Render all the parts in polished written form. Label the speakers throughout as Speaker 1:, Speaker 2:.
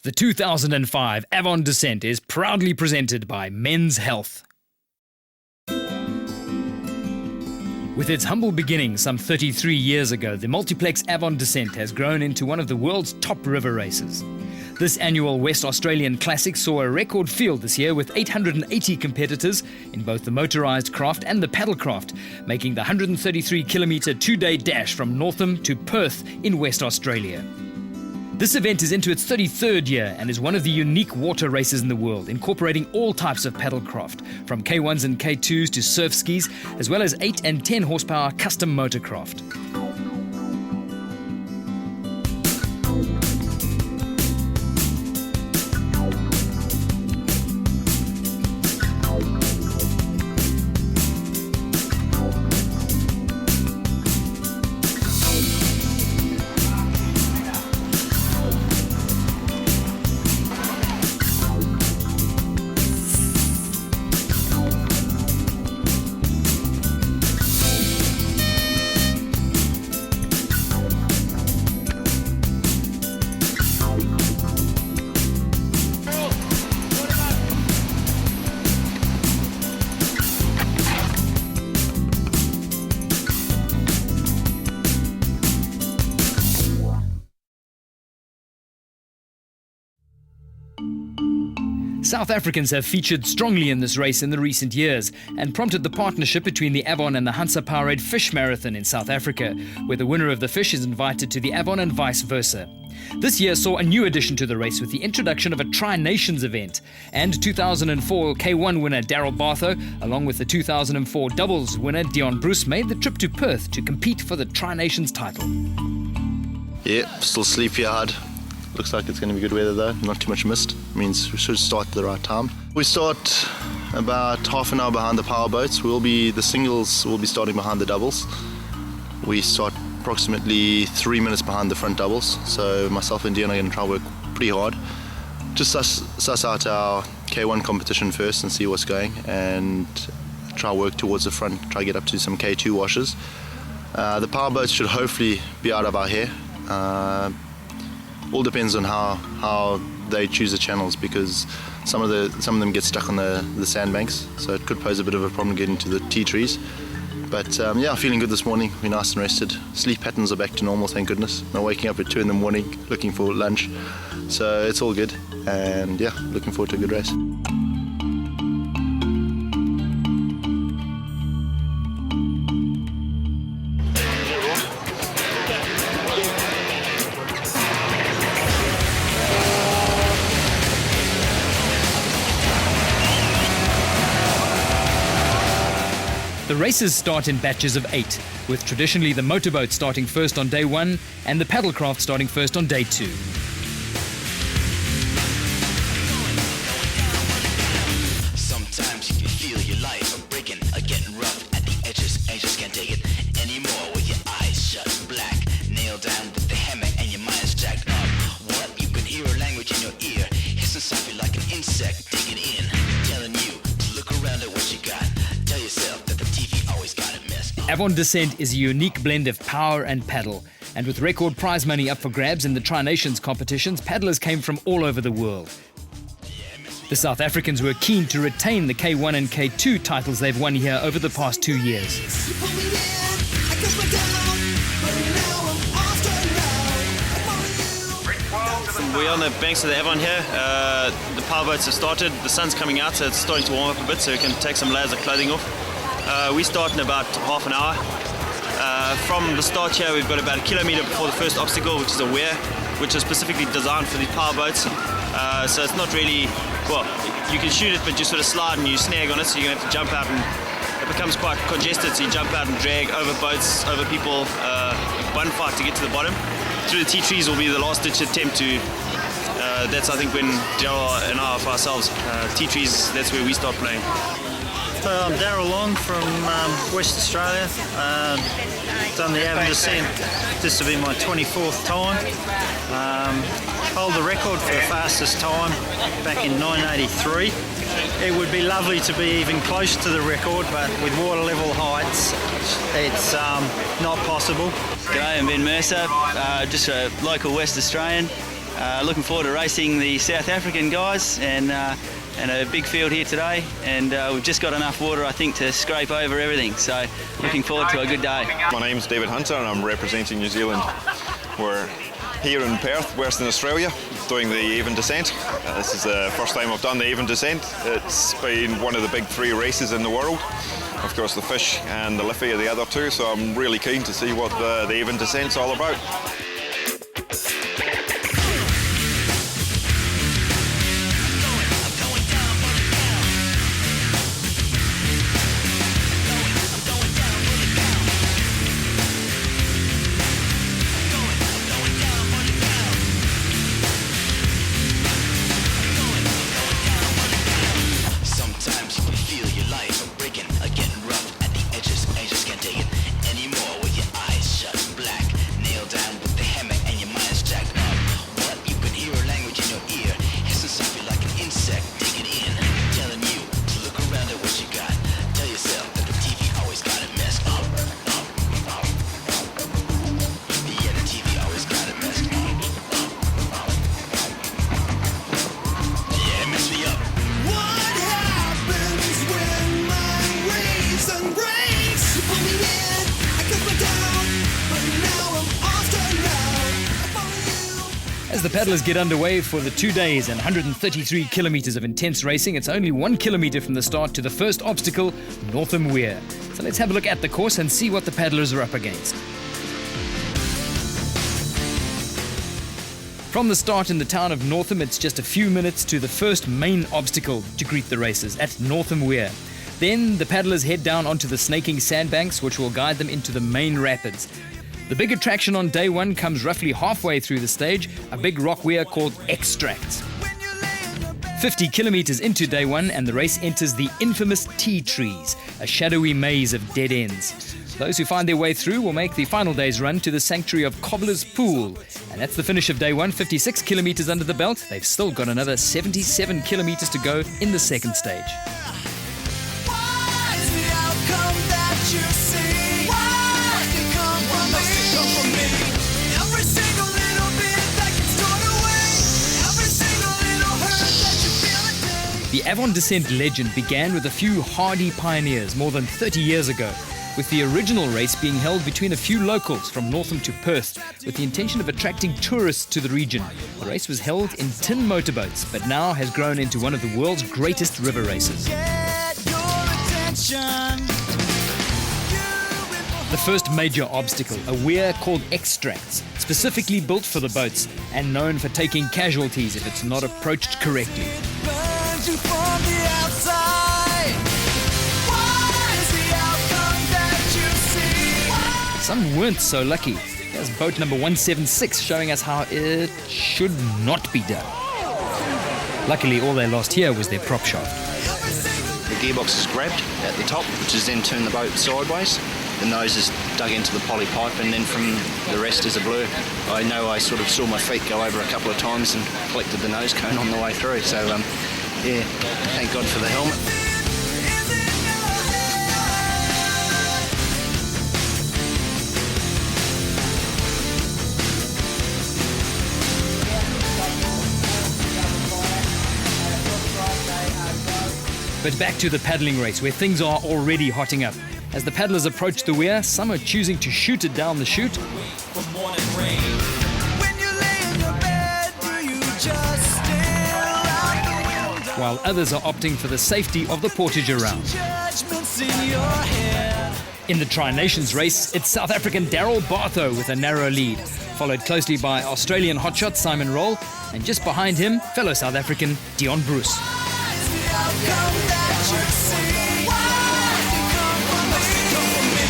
Speaker 1: The 2005 Avon Descent is proudly presented by Men's Health. With its humble beginnings some 33 years ago, the multiplex Avon Descent has grown into one of the world's top river races. This annual West Australian Classic saw a record field this year with 880 competitors in both the motorised craft and the paddlecraft, making the 133-kilometre two-day dash from Northam to Perth in West Australia. This event is into its 33rd year and is one of the unique water races in the world, incorporating all types of paddlecraft, from K1s and K2s to surf skis, as well as 8 and 10 horsepower custom motorcraft. South Africans have featured strongly in this race in the recent years and prompted the partnership between the Avon and the Hansa Powerade Fish Marathon in South Africa, where the winner of the fish is invited to the Avon and vice versa. This year saw a new addition to the race with the introduction of a Tri-Nations event, and 2004 K1 winner Daryl Bartho, along with the 2004 doubles winner Dion Bruce, made the trip to Perth to compete for the Tri-Nations title.
Speaker 2: Yeah, still sleepy hard. Looks like it's going to be good weather though, not too much mist. Means we should start at the right time. We start about half an hour behind the power boats. The singles will be starting behind the doubles. We start approximately 3 minutes behind the front doubles. So myself and Dion are going to try and work pretty hard. Just suss out our K1 competition first and see what's going, and try work towards the front, try get up to some K2 washes. The power boats should hopefully be out of our hair. All depends on how they choose the channels, because some of them get stuck on the sandbanks, so it could pose a bit of a problem getting to the tea trees. But yeah, feeling good this morning. We're nice and rested. Sleep patterns are back to normal, thank goodness. Not waking up at 2 in the morning looking for lunch, so it's all good. And yeah, looking forward to a good race.
Speaker 1: The races start in batches of 8, with traditionally the motorboat starting first on day 1 and the paddlecraft starting first on day 2.
Speaker 3: Sometimes you can feel your life breaking, getting rough at the edges, and just can't take it anymore with your eyes shut, black, nailed down with the hammer and your mind's jacked up. What? You can hear a language in your ear, hissing something like an insect digging in, telling you to look around at what you got. Tell yourself that the TV always got it messed up. Avon
Speaker 1: Descent is a unique blend of power and paddle, and with record prize money up for grabs in the Tri-Nations competitions, paddlers came from all over the world. The South Africans were keen to retain the K1 and K2 titles they've won here over the past 2 years.
Speaker 4: We're on the banks of the Avon here. The power boats have started. The sun's coming out, so it's starting to warm up a bit, so we can take some layers of clothing off. We start in about half an hour. From the start here, we've got about 1 kilometre before the first obstacle, which is a weir, which is specifically designed for these power boats. So it's not really, well, you can shoot it, but you sort of slide and you snag on it, so you're going to have to jump out, and it becomes quite congested, so you jump out and drag over boats, over people, one fight to get to the bottom. Through the tea trees will be the last ditch attempt to, that's I think when Daryl and I are for ourselves. Tea trees, that's where we start playing.
Speaker 5: So I'm Daryl Long from West Australia. Done the Avon Descent. This will be my 24th time. Hold the record for the fastest time back in 1983. It would be lovely to be even close to the record, but with water level heights, it's not possible.
Speaker 6: G'day, I'm Ben Mercer, just a local West Australian. Looking forward to racing the South African guys and a big field here today, and we've just got enough water, I think, to scrape over everything, so looking forward to a good day.
Speaker 7: My name's David Hunter and I'm representing New Zealand. We're here in Perth, Western Australia, doing the Avon Descent. This is the first time I've done the Avon Descent. It's been one of the big 3 races in the world. Of course, the Fish and the Liffey are the other 2, so I'm really keen to see what the Avon Descent's all about.
Speaker 3: Sometimes you can feel your life breaking, getting rough at the edges, and you just can't take it anymore with your eyes shut, black, nailed down with the hammer and your mind's jacked up. But you can hear a language in your ear, hissing something like an insect, digging in, telling you to look around at what you got. Tell yourself that the TV always got it messed up. Yeah, the TV always got it messed up. Yeah, it messed me up.
Speaker 8: What happens when my reason breaks? You pull me in, I cut me down, but now I'm off the ground. I follow you.
Speaker 1: As the paddlers get underway for the 2 days and 133 kilometers of intense racing, it's only 1 kilometer from the start to the first obstacle, Northam Weir. So let's have a look at the course and see what the paddlers are up against. From the start in the town of Northam, it's just a few minutes to the first main obstacle to greet the racers at Northam Weir. Then the paddlers head down onto the snaking sandbanks, which will guide them into the main rapids. The big attraction on day 1 comes roughly halfway through the stage, a big rock weir called Extract. 50 kilometers into day 1 and the race enters the infamous tea trees, a shadowy maze of dead ends. Those who find their way through will make the final day's run to the sanctuary of Cobbler's Pool. And that's the finish of day 1, 56 kilometers under the belt. They've still got another 77 kilometers to go in the second stage.
Speaker 8: What is the outcome that you see? What can come from me? Every single little bit that gets torn away, every single little hurt that you feel today.
Speaker 1: The Avon Descent legend began with a few hardy pioneers more than 30 years ago, with the original race being held between a few locals from Northam to Perth, with the intention of attracting tourists to the region. The race was held in tin motorboats, but now has grown into one of the world's greatest river races.
Speaker 8: Get your attention.
Speaker 1: The first major obstacle, a weir called Extracts, specifically built for the boats and known for taking casualties if it's not approached correctly.
Speaker 8: Burns you from the outside. What is the outcome that you see?
Speaker 1: Some weren't so lucky. Here's boat number 176 showing us how it should not be done. Luckily, all they lost here was their prop shaft.
Speaker 9: The gearbox is grabbed at the top, which is then turn the boat sideways. The nose is dug into the poly pipe, and then from the rest is a blur. I know I sort of saw my feet go over a couple of times and collected the nose cone on the way through. So, yeah, thank God for the helmet.
Speaker 1: But back to the paddling race, where things are already hotting up. As the paddlers approach the weir, some are choosing to shoot it down the chute,
Speaker 8: When you lay in your bed, do you just stare out the window?
Speaker 1: while others are opting for the safety of the portage around.
Speaker 8: Judgments in your head.
Speaker 1: In the Tri-Nations race, it's South African Daryl Bartho with a narrow lead, followed closely by Australian hotshot Simon Roll, and just behind him, fellow South African Dion Bruce.
Speaker 8: What's the outcome that you see? What can come from me?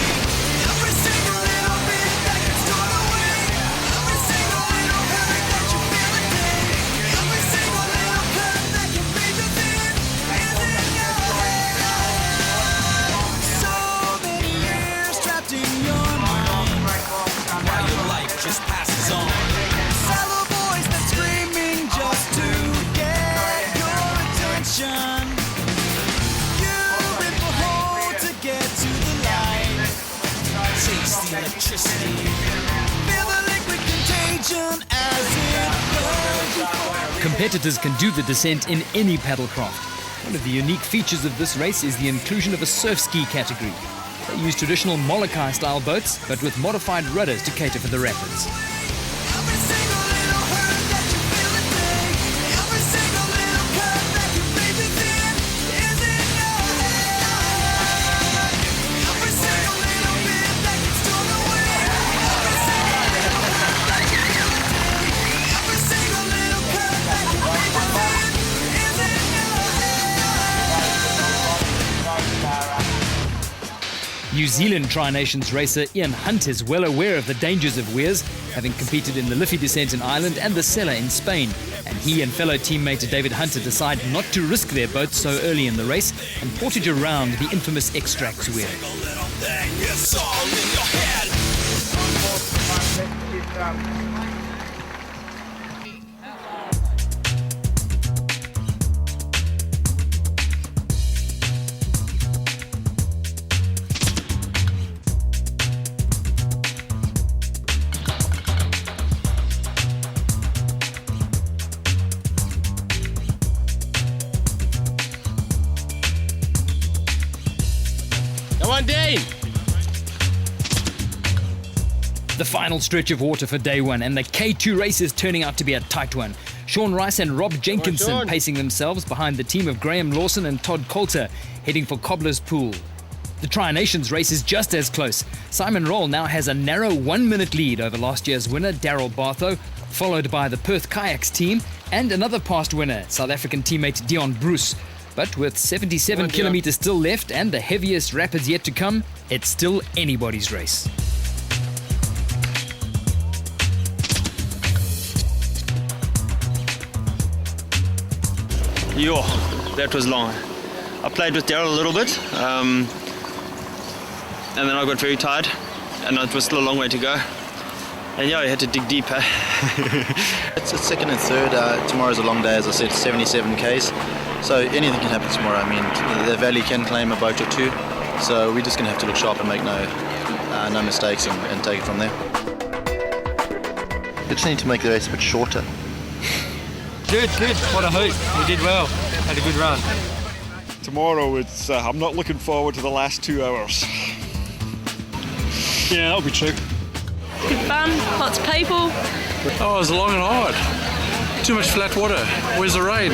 Speaker 8: Every single little bit that gets torn away, every single little hurt that you feel today, every single little cut that you breathe within is in your head. So many years trapped in your mind, while your life just passes on. Shallow boys that screaming just to get your attention. You
Speaker 1: competitors can do the descent in any paddlecraft. One of the unique features of this race is the inclusion of a surf ski category. They use traditional Molokai-style boats, but with modified rudders to cater for the rapids.
Speaker 8: Every single little hurt that you feel today, every single little cut that you breathe within is in your head. Every single little bit that gets torn away, every single little hurt that you feel today, every single little cut that you breathe within is in your head.
Speaker 1: New Zealand Tri-Nations racer Ian Hunt is well aware of the dangers of weirs, having competed in the Liffey Descent in Ireland and the Sella in Spain. And he and fellow teammate David Hunter decide not to risk their boats so early in the race and portage around the infamous Extrax weir.
Speaker 10: Come on, Dean!
Speaker 1: The final stretch of water for day one, and the K2 race is turning out to be a tight one. Sean Rice and Rob Jenkinson
Speaker 10: Sean.
Speaker 1: pacing themselves behind the team of Graham Lawson and Todd Coulter, heading for Cobbler's Pool. The Tri-Nations race is just as close. Simon Roll now has a narrow 1-minute lead over last year's winner, Daryl Bartho, followed by the Perth Kayaks team and another past winner, South African teammate Dion Bruce. But with 77 kilometres still left and the heaviest rapids yet to come, it's still anybody's race.
Speaker 4: Yo, that was long. I played with Daryl a little bit, and then I got very tired, and it was still a long way to go. And yeah, I had to dig deep.
Speaker 2: It's second and third. Tomorrow's a long day, as I said, 77 Ks. So anything can happen tomorrow. I mean, the Valley can claim a boat or two. So we're just going to have to look sharp and make no mistakes and take it from there. We just need to make the race a bit shorter.
Speaker 10: Good. What a hoot. We did well. Had a good run.
Speaker 7: Tomorrow, it's I'm not looking forward to the last 2 hours.
Speaker 10: Yeah, that'll be true.
Speaker 11: Good fun, lots of people.
Speaker 10: Oh, it was long and hard. Too much flat water. Where's the rain?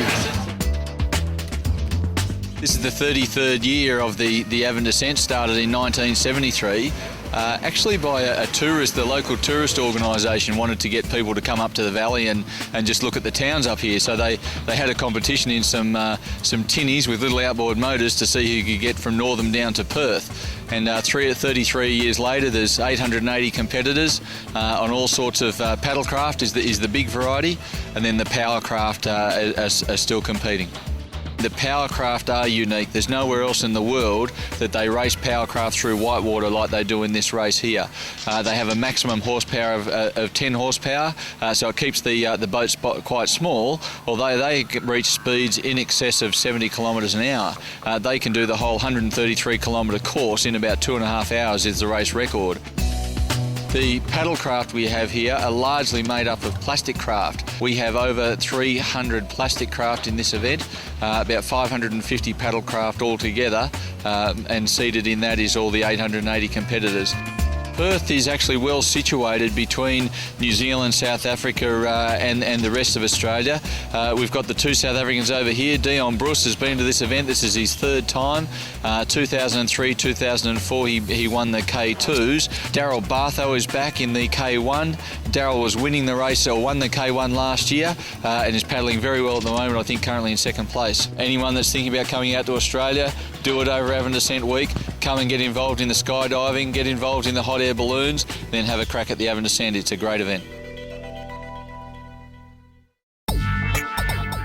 Speaker 12: This is the 33rd year of the Avon Descent, started in 1973. Actually by a tourist, the local tourist organisation wanted to get people to come up to the valley and just look at the towns up here. So they had a competition in some tinnies with little outboard motors to see who could get from Northam down to Perth. And 33 years later, there's 880 competitors on all sorts of paddlecraft is the big variety, and then the powercraft are still competing. The powercraft are unique. There's nowhere else in the world that they race powercraft through whitewater like they do in this race here. They have a maximum horsepower of 10 horsepower, so it keeps the boats quite small. Although they reach speeds in excess of 70 kilometres an hour, they can do the whole 133 kilometre course in about 2.5 hours is the race record. The paddlecraft we have here are largely made up of plastic craft. We have over 300 plastic craft in this event, about 550 paddlecraft altogether, and seated in that is all the 880 competitors. Perth is actually well situated between New Zealand, South Africa and the rest of Australia. We've got the two South Africans over here. Dion Bruce has been to this event. This is his third time. 2003, 2004 he won the K2s. Daryl Bartho is back in the K1. Daryl was winning the race or won the K1 last year and is paddling very well at the moment, I think currently in second place. Anyone that's thinking about coming out to Australia, do it over Avon Descent Week. Come and get involved in the skydiving, get involved in the hot air balloons, then have a crack at the Avon Descent. It's a great event.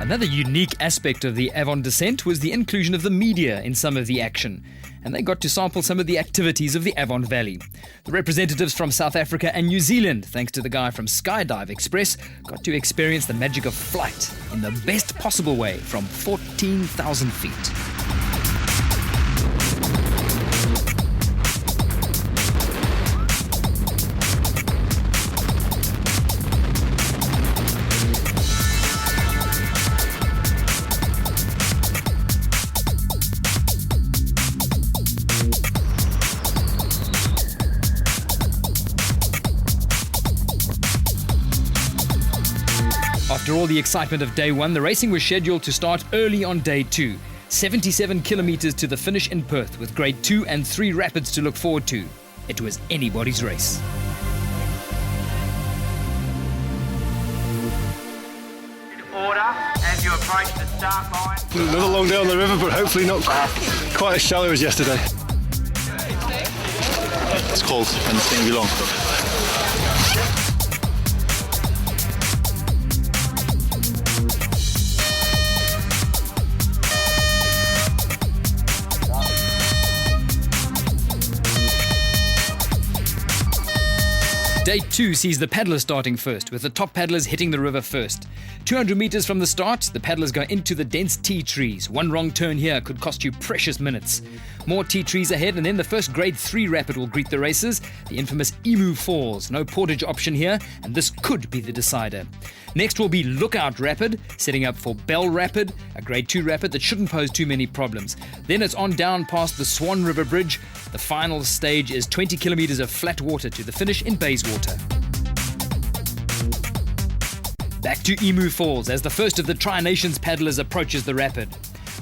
Speaker 1: Another unique aspect of the Avon Descent was the inclusion of the media in some of the action, and they got to sample some of the activities of the Avon Valley. The representatives from South Africa and New Zealand, thanks to the guy from Skydive Express, got to experience the magic of flight in the best possible way from 14,000 feet. After all the excitement of day one, the racing was scheduled to start early on day two. 77 kilometres to the finish in Perth, with grade 2 and 3 rapids to look forward to. It was anybody's race.
Speaker 13: Order as you approach the start line.
Speaker 14: Another long day on the river, but hopefully not quite as shallow as yesterday.
Speaker 2: It's cold and it's going to be long.
Speaker 1: Day 2 sees the paddlers starting first, with the top paddlers hitting the river first. 200 metres from the start, the paddlers go into the dense tea trees. One wrong turn here could cost you precious minutes. More tea trees ahead, and then the first grade 3 rapid will greet the racers, the infamous Emu Falls. No portage option here, and this could be the decider. Next will be Lookout Rapid, setting up for Bell Rapid, a grade 2 rapid that shouldn't pose too many problems. Then it's on down past the Swan River Bridge. The final stage is 20 kilometres of flat water to the finish in Bayswater. Back to Emu Falls as the first of the Tri-Nations paddlers approaches the rapid.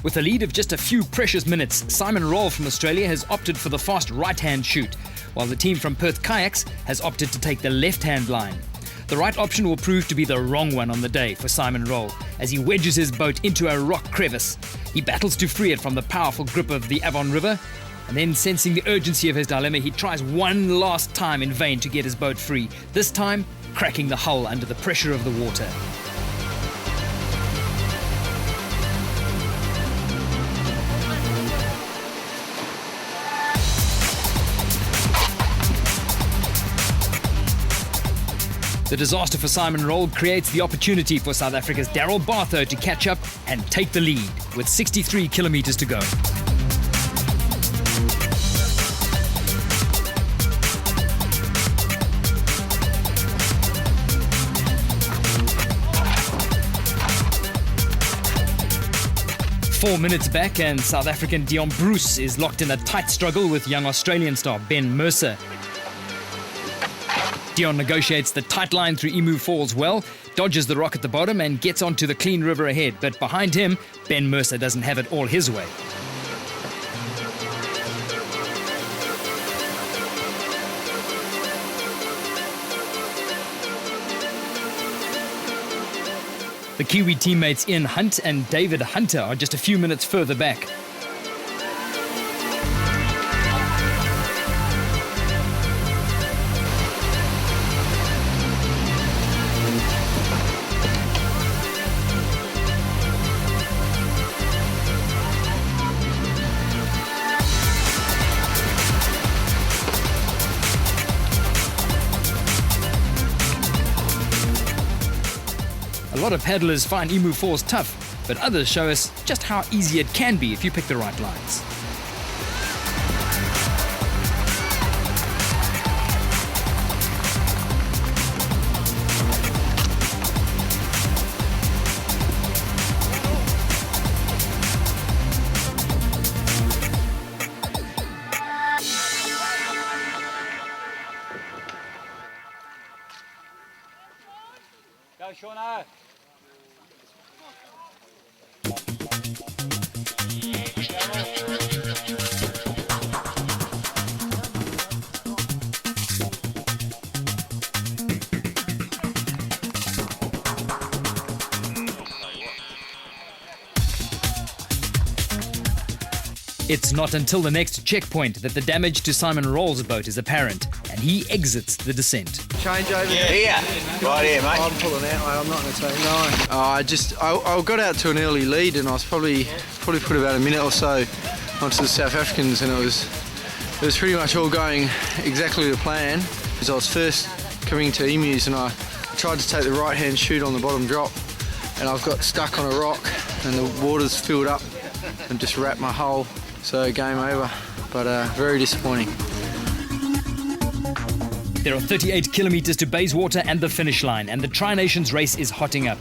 Speaker 1: With a lead of just a few precious minutes, Simon Roll from Australia has opted for the fast right-hand chute, while the team from Perth Kayaks has opted to take the left-hand line. The right option will prove to be the wrong one on the day for Simon Roll, as he wedges his boat into a rock crevice. He battles to free it from the powerful grip of the Avon River, and then, sensing the urgency of his dilemma, he tries one last time in vain to get his boat free, this time cracking the hull under the pressure of the water. The disaster for Simon Roll creates the opportunity for South Africa's Daryl Bartho to catch up and take the lead, with 63 kilometres to go. Four minutes back, and South African Dion Bruce is locked in a tight struggle with young Australian star Ben Mercer. Dion negotiates the tight line through Emu Falls well, dodges the rock at the bottom and gets onto the clean river ahead, but behind him, Ben Mercer doesn't have it all his way. The Kiwi teammates Ian Hunt and David Hunter are just a few minutes further back. A lot of paddlers find Emu Falls tough, but others show us just how easy it can be if you pick the right lines.
Speaker 15: Go, Shauna.
Speaker 1: It's not until the next checkpoint that the damage to Simon Roll's boat is apparent, and he exits the descent.
Speaker 16: Change over
Speaker 17: Yeah, right here, mate.
Speaker 16: I'm pulling out, mate. I'm not going to take no. I got out to an early lead, and I was probably put about a minute or so onto the South Africans, and it was pretty much all going exactly to plan. As I was first coming to Emus, and I tried to take the right-hand chute on the bottom drop, and I've got stuck on a rock, and the water's filled up and just wrapped my hull. So game over, but very disappointing.
Speaker 1: There are 38 kilometres to Bayswater and the finish line, and the Tri-Nations race is hotting up.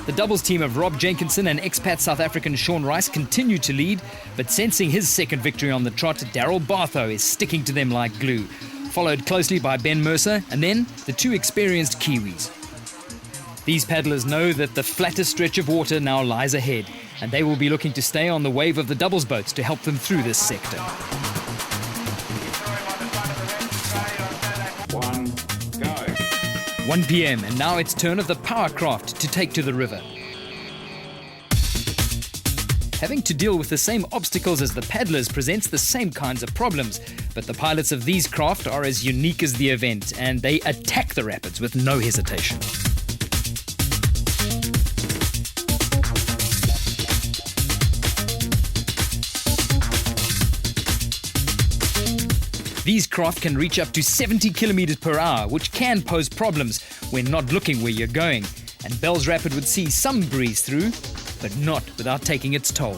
Speaker 1: The doubles team of Rob Jenkinson and expat South African Sean Rice continue to lead, but sensing his second victory on the trot, Daryl Bartho is sticking to them like glue, followed closely by Ben Mercer and then the two experienced Kiwis. These paddlers know that the flattest stretch of water now lies ahead, and they will be looking to stay on the wave of the doubles boats to help them through this sector. 1 p.m. and now it's turn of the power craft to take to the river. Having to deal with the same obstacles as the paddlers presents the same kinds of problems, but the pilots of these craft are as unique as the event, and they attack the rapids with no hesitation. These craft can reach up to 70 kilometers per hour, which can pose problems when not looking where you're going. And Bell's Rapid would see some breeze through, but not without taking its toll.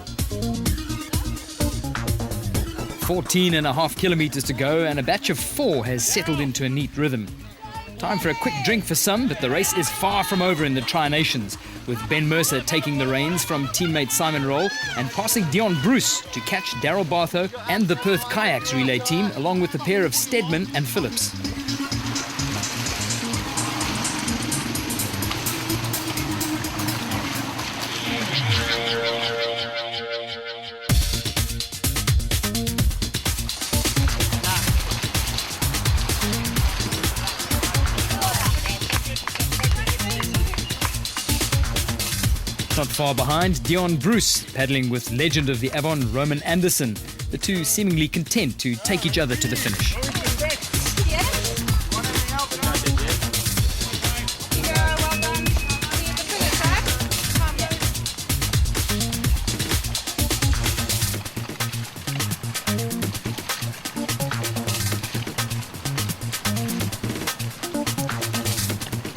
Speaker 1: 14.5 kilometers to go, and a batch of 4 has settled into a neat rhythm. Time for a quick drink for some, but the race is far from over in the Tri-Nations, with Ben Mercer taking the reins from teammate Simon Roll and passing Dion Bruce to catch Daryl Bartho and the Perth Kayaks relay team, along with the pair of Stedman and Phillips. Not far behind, Dion Bruce, paddling with legend of the Avon, Roman Anderson, the two seemingly content to take each other to the finish.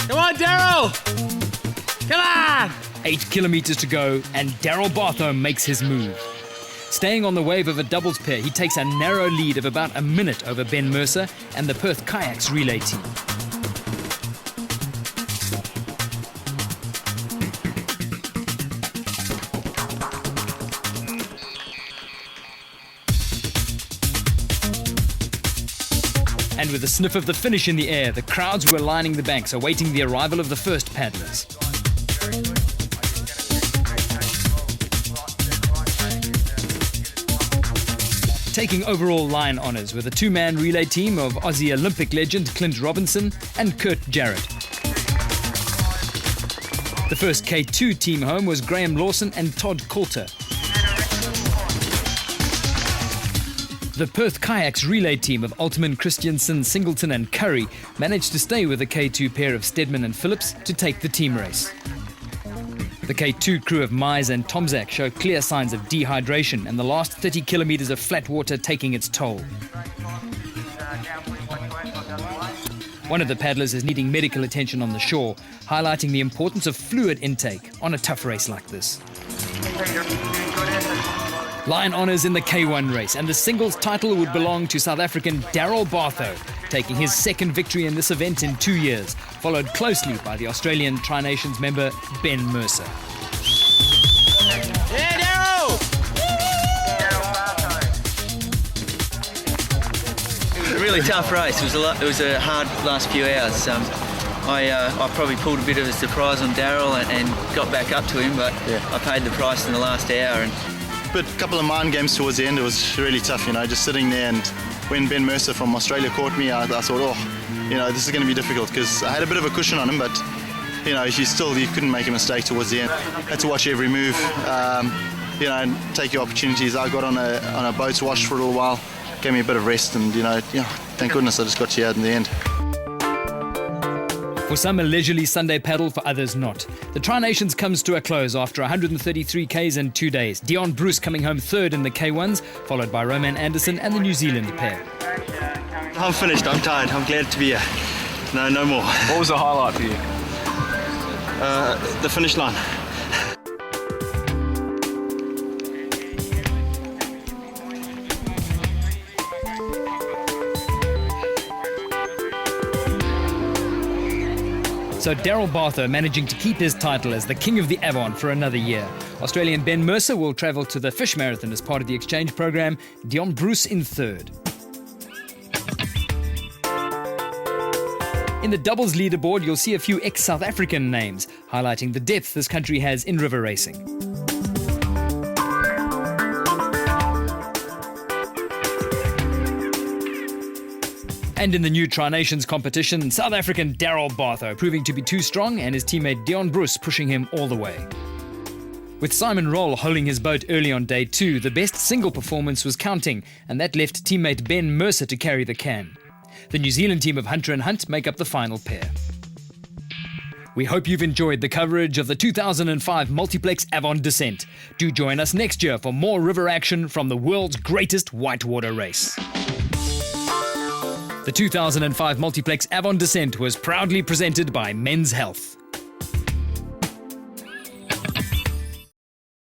Speaker 15: Come on, Daryl! Come on!
Speaker 1: 8 kilometers to go, and Daryl Bartho makes his move. Staying on the wave of a doubles pair, he takes a narrow lead of about a minute over Ben Mercer and the Perth Kayaks relay team. And with a sniff of the finish in the air, the crowds were lining the banks, awaiting the arrival of the first paddlers. Taking overall line honours with a two-man relay team of Aussie Olympic legend Clint Robinson and Kurt Jarrett. The first K2 team home was Graham Lawson and Todd Coulter. The Perth Kayaks relay team of Altman, Christiansen, Singleton and Curry managed to stay with the K2 pair of Stedman and Phillips to take the team race. The K2 crew of Mize and Tomzak show clear signs of dehydration and the last 30 kilometres of flat water taking its toll. One of the paddlers is needing medical attention on the shore, highlighting the importance of fluid intake on a tough race like this. Line honours in the K1 race, and the singles title would belong to South African Daryl Bartho, taking his second victory in this event in 2 years, followed closely by the Australian Tri-Nations member Ben Mercer.
Speaker 15: Yeah, Daryl!
Speaker 6: It was a really tough race. It was a hard last few hours. I probably pulled a bit of a surprise on Daryl and got back up to him, but I paid the price in the last hour.
Speaker 2: But a couple of mind games towards the end, it was really tough, just sitting there, and when Ben Mercer from Australia caught me, I thought, this is going to be difficult, because I had a bit of a cushion on him, but, you couldn't make a mistake towards the end. Had to watch every move, and take your opportunities. I got on a boat's wash for a little while, gave me a bit of rest, and, thank goodness I just got you out in the end.
Speaker 1: For some, a leisurely Sunday paddle, for others not. The Tri-Nations comes to a close after 133 Ks in 2 days. Dion Bruce coming home third in the K1s, followed by Roman Anderson and the New Zealand pair.
Speaker 6: I'm finished, I'm tired, I'm glad to be here. No more.
Speaker 14: What was the highlight for you?
Speaker 6: The finish line.
Speaker 1: So Daryl Bartho managing to keep his title as the King of the Avon for another year. Australian Ben Mercer will travel to the Fish Marathon as part of the exchange program. Dion Bruce in third. In the doubles leaderboard, you'll see a few ex-South African names, highlighting the depth this country has in river racing. And in the new Tri-Nations competition, South African Daryl Bartho proving to be too strong and his teammate Dion Bruce pushing him all the way. With Simon Roll holding his boat early on day 2, the best single performance was counting, and that left teammate Ben Mercer to carry the can. The New Zealand team of Hunter and Hunt make up the final pair. We hope you've enjoyed the coverage of the 2005 Multiplex Avon Descent. Do join us next year for more river action from the world's greatest whitewater race. The 2005 Multiplex Avon Descent was proudly presented by Men's Health.